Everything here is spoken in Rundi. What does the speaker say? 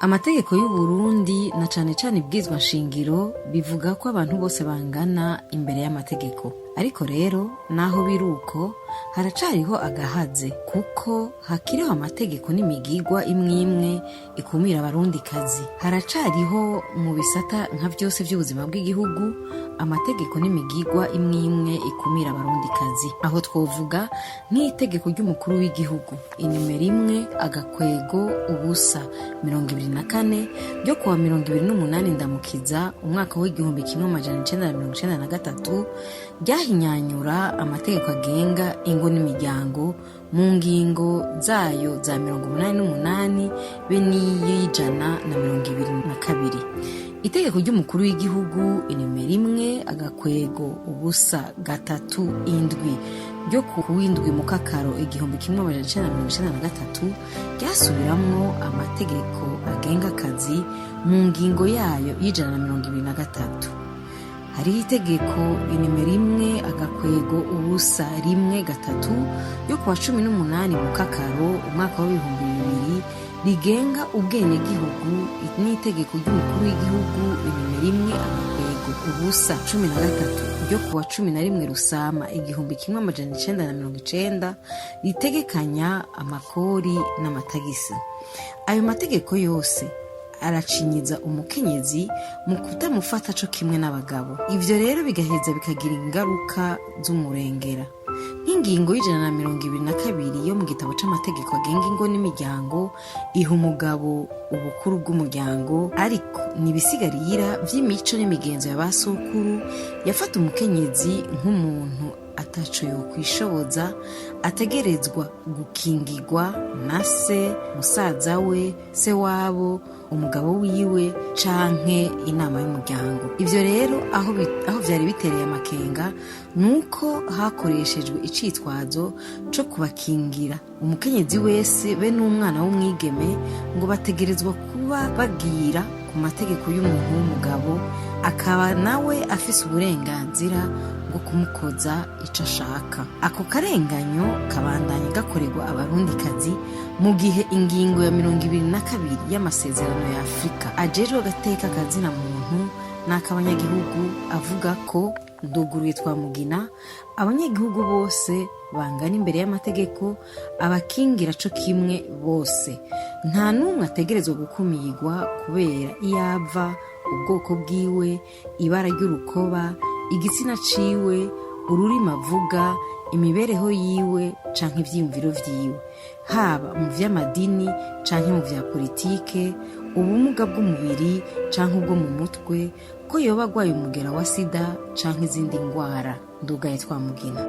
Amategeko y'u Burundi na cane cane ibwirizwa nshingiro bivuga ko abantu bose bangana imbere y'amategeko. Ariko rero naho biruko haracariho agahaze kuko hakiriho amategeko n'imigigwa imwe ikumira abarundikazi. Haracariho mu bisata nka vyose vy'ubuzima bw'igihugu amategeko n'imigigwa imwe ikumira abarundikazi. Aho twovuga nk'itegeko ry'umukuru w'igihugu inimero 1/ubusa 24 ryo kuwa 28 Ndamukiza umwaka w'1993 ryahinyanyura amategeko agenga ingo n'imiryango mu ngingo zayo za 88 be n'iy'122. Itegeko ry'umukuru w'igihugu inimero 1/ubusa 37 ryo ku w'indwi Mukakaro 1993 ryasubiramwo amategeko agenga akazi mu ngingo yayo y'123. Hariho itegeko inimero 1/ubusa 1 ryo kuwa 18 Mukakaro umwaka w'2000 rigenga ubwenegihugu n'itegeko ry'umukuru w'igihugu inimero 1/ubusa 13 ryo kuwa 11 Rusama 1990 ritegekanya amakori n'amatagisi. Ayo mategeko yose aracinyiza umukenyezi mu kutamufata co kimwe n'abagabo. Ivyo rero bigaheza bikagira ingaruka z'umurengera. Nk'ingingo y'122 yo mu gitabo c'amategeko agenga ingo n'imiryango iha umugabo ubukuru bw'umuryango, ariko nibisigarira vy'imico n'imigenzo y'abasokuru yafata umukenyezi nk'umuntu ataco yokwishoboza, ategerezwa gukingirwa na se, musaza we, se wabo, umugabo wiwe canke inama y'umuryango. Ivyo rero aho vyari bitereye amakenga nuko hakoreshejwe icitwazo co kubakingira umukenyezi wese be n'umwana w'umwigeme ngo bategerezwa kuba bagira ku mategeko y'umuntu w'umugabo, akaba nawe afise uburenganzira bwo kumukoza ico ashaka. Ako karenganyo kabandanye gakorerwa abarundikazi mu gihe ingingo ya 22 y'amasezerano ya Afrika ajejwe agateka kazina muntu n'akabanyagihugu avuga ko nduguruye twamugina abanyagihugu bose bangana imbere y'amategeko, abakingira co kimwe bose. Nta numwe ategerezwa gukumirwa kubera iyava, ubwoko bwiwe, ibara ry'urukoba, igitsina ciwe, ururimi avuga, imibereho yiwe canke ivyiyumviro vyiwe, haba mu vy'amadini canke mu vya politike, ubumuga bw'umubiri canke ubwo mu mutwe, ko yoba agwaye umugera wa sida canke izindi ngwara. Ndugaye twamugina.